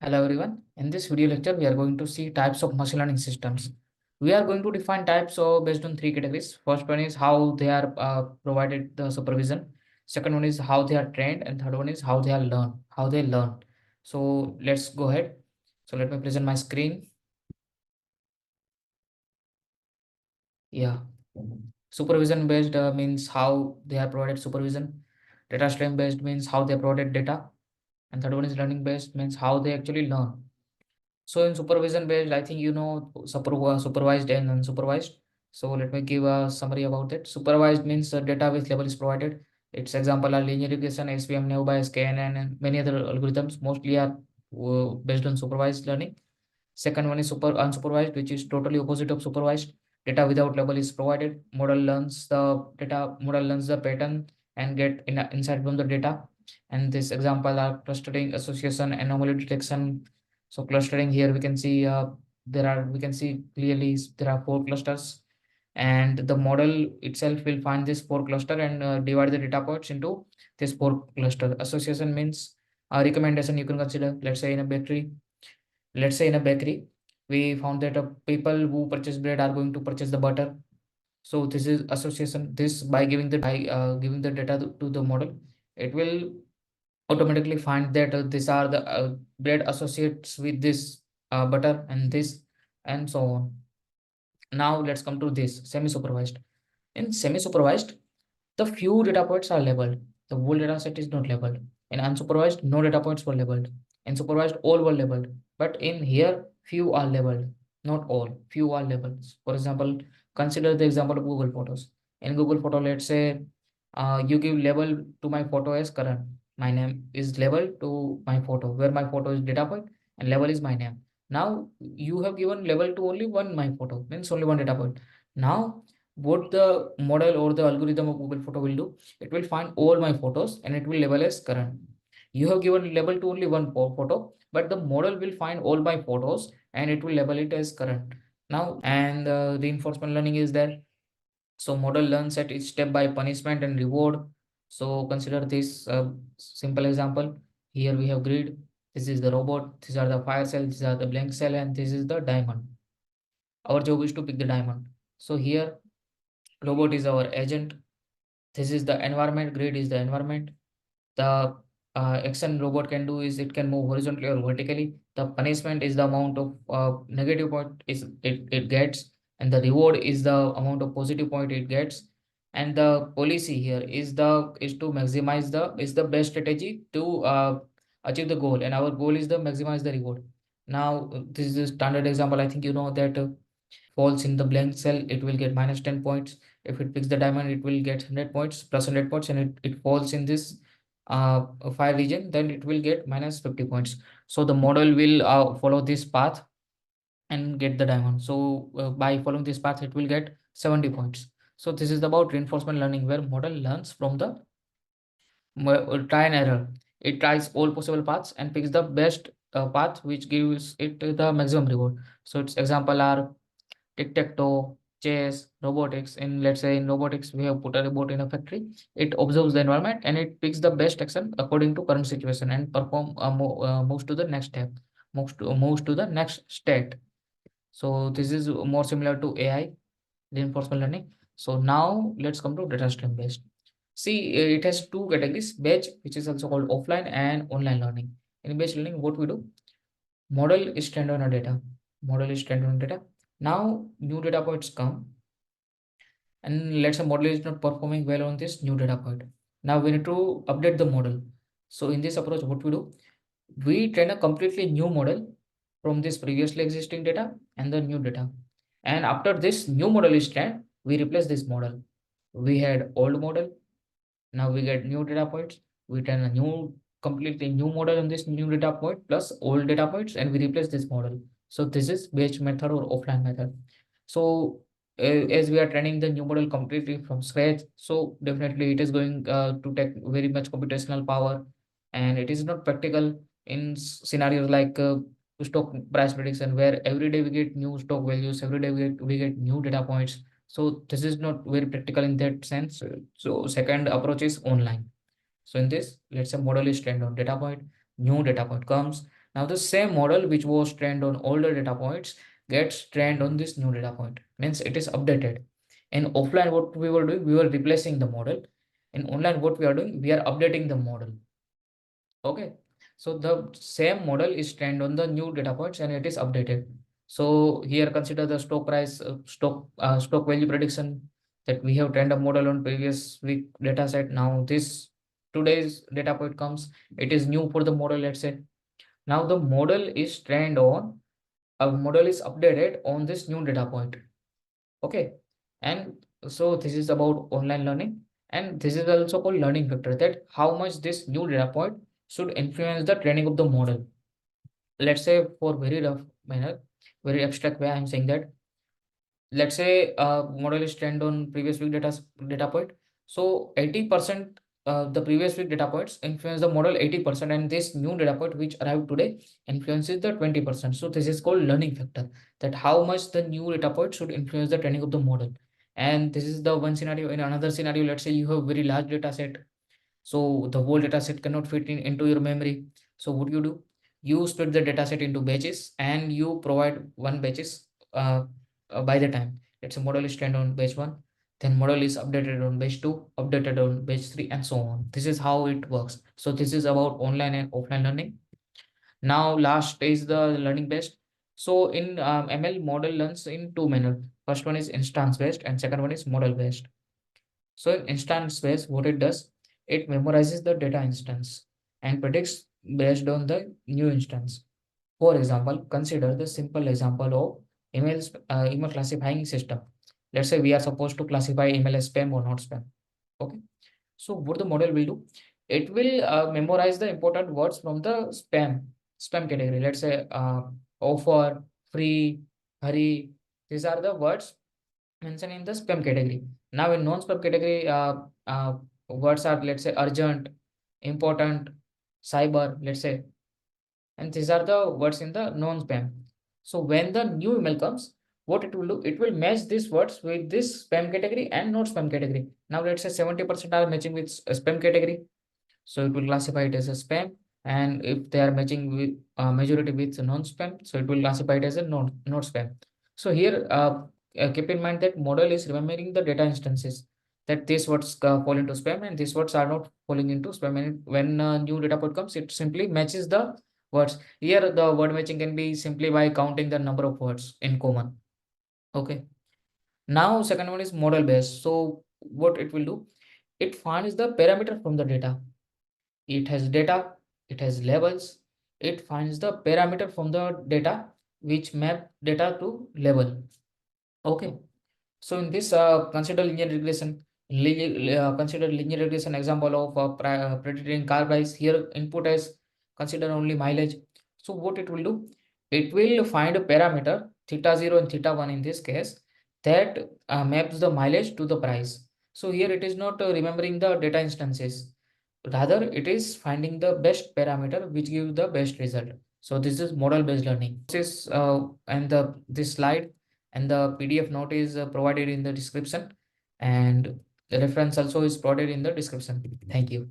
Hello everyone. In this video lecture, we are going to see types of machine learning systems. We are going to define types based on three categories. First one is how they are provided the supervision. Second one is how they are trained, and third one is how they learn. So let's go ahead. So let me present my screen. Yeah. Supervision based means how they are provided supervision. Data stream based means how they provided data, and third one is learning based means how they actually learn. So in supervision based, I think supervised and unsupervised. So let me give a summary about it. Supervised means the data with label is provided. Its example are linear regression, SVM, neobias, KNN, and many other algorithms. Mostly are based on supervised learning. Second one is super unsupervised, which is totally opposite of supervised. Data without label is provided. Model learns the pattern and get insight from the data. And this example are clustering, association, anomaly detection. So clustering here we can see we can see clearly there are four clusters, and the model itself will find this four cluster and divide the data points into this four cluster. Association means a recommendation you can consider. Let's say in a bakery, we found that people who purchase bread are going to purchase the butter. So this is association. This by giving the data to the model, it will automatically find that these are the bread associates with this butter and this, and so on. Now let's come to this semi-supervised. In semi-supervised, the few data points are labeled. The whole data set is not labeled. In unsupervised, no data points were labeled. In supervised, all were labeled. But in here, few are labeled. Not all. Few are labeled. For example, consider the example of Google Photos. In Google Photo, let's say you give label to my photo as Karan. My name is labeled to my photo, where my photo is data point and label is my name. Now you have given label to only one my photo, means only one data point. Now what the model or the algorithm of Google Photo will do, it will find all my photos and it will label as Karan. You have given label to only one photo, but the model will find all my photos and it will label it as Karan. Now, and reinforcement learning is there. So model learns at each step by punishment and reward. So consider this simple example. Here we have grid. This is the robot. These are the fire cell. These are the blank cell, and this is the diamond. Our job is to pick the diamond. So here robot is our agent. This is the environment. Grid is the environment. The action robot can do is it can move horizontally or vertically. The punishment is the amount of negative point it gets, and the reward is the amount of positive point it gets. And the policy here is to maximize the best strategy to achieve the goal, and our goal is to maximize the reward. Now this is a standard example. I think you know that falls in the blank cell, it will get minus 10 points. If it picks the diamond, it will get 100 points plus 100 points, and it falls in this fire region, then it will get minus 50 points. So the model will follow this path and get the diamond. So by following this path, it will get 70 points. So this is about reinforcement learning, where model learns from the try and error. It tries all possible paths and picks the best path which gives it the maximum reward. So its example are tic-tac-toe, chess, robotics. In let's say in robotics, we have put a robot in a factory. It observes the environment and it picks the best action according to current situation and moves to the next step, moves to the next state. So this is more similar to AI, reinforcement learning. So now let's come to data stream based. See, it has two categories: batch, which is also called offline, and online learning. In batch learning, what we do? Model is trained on a data. Model is trained on data. Now new data points come, and let's say model is not performing well on this new data point. Now we need to update the model. So in this approach, what we do? We train a completely new model from this previously existing data and the new data. And after this new model is trained, we replace this model. We had old model, now we get new data points. We train a completely new model on this new data point plus old data points, and we replace this model. So this is batch method or offline method. So as we are training the new model completely from scratch, so definitely it is going to take very much computational power, and it is not practical in scenarios like stock price prediction, where every day we get new stock values, every day we get new data points. So this is not very practical in that sense. So second approach is online. So in this, let's say model is trained on data point, new data point comes. Now the same model which was trained on older data points gets trained on this new data point, means it is updated. In offline, what we were doing, we were replacing the model. In online, what we are doing, we are updating the model. Okay, so the same model is trained on the new data points and it is updated. So here consider the stock price, stock value prediction, that we have trained a model on previous week data set. Now this today's data point comes, it is new for the model, let's say. Now the model is trained on, a model is updated on this new data point. Okay, and so this is about online learning, and this is also called learning factor, that how much this new data point should influence the training of the model. Let's say for very rough manner, very abstract way, I'm saying that, let's say model is trained on previous week data point. So 80% the previous week data points influence the model 80%, and this new data point which arrived today influences the 20%. So this is called learning factor, that how much the new data point should influence the training of the model. And this is the one scenario. In another scenario, let's say you have very large data set, so the whole data set cannot fit into your memory. So what you do, you split the data set into batches and you provide one batches by the time. Let's say model is trained on batch 1, then model is updated on batch 2, updated on batch 3, and so on. This is how it works. So this is about online and offline learning. Now last is the learning based. So in ML, model learns in two manner. First one is instance based and second one is model based. So in instance based, what it does, it memorizes the data instance and predicts based on the new instance. For example, consider the simple example of email classifying system. Let's say we are supposed to classify email as spam or not spam. Okay. So what the model will do, it will memorize the important words from the spam category. Let's say offer, free, hurry. These are the words mentioned in the spam category. Now in non-spam category, words are, let's say, urgent, important, cyber, let's say, and these are the words in the non-spam. So when the new email comes, what it will do, it will match these words with this spam category and not spam category. Now let's say 70% are matching with spam category, so it will classify it as a spam. And if they are matching with majority with non-spam, so it will classify it as a not spam. So here keep in mind that model is remembering the data instances, that these words fall into spam and these words are not falling into spam. And when new data point comes, it simply matches the words. Here the word matching can be simply by counting the number of words in common. Okay. Now second one is model based. So what it will do, it finds the parameter from the data. It has data, it has labels, it finds the parameter from the data which map data to label. Okay. So in this, consider linear regression. Consider linear regression example of predicting car price. Here input as consider only mileage. So what it will do, it will find a parameter theta 0 and theta 1 in this case, that maps the mileage to the price. So here it is not remembering the data instances, rather it is finding the best parameter which gives the best result. So this is model based learning. This is and the this slide and the PDF note is provided in the description, and the reference also is provided in the description. Thank you.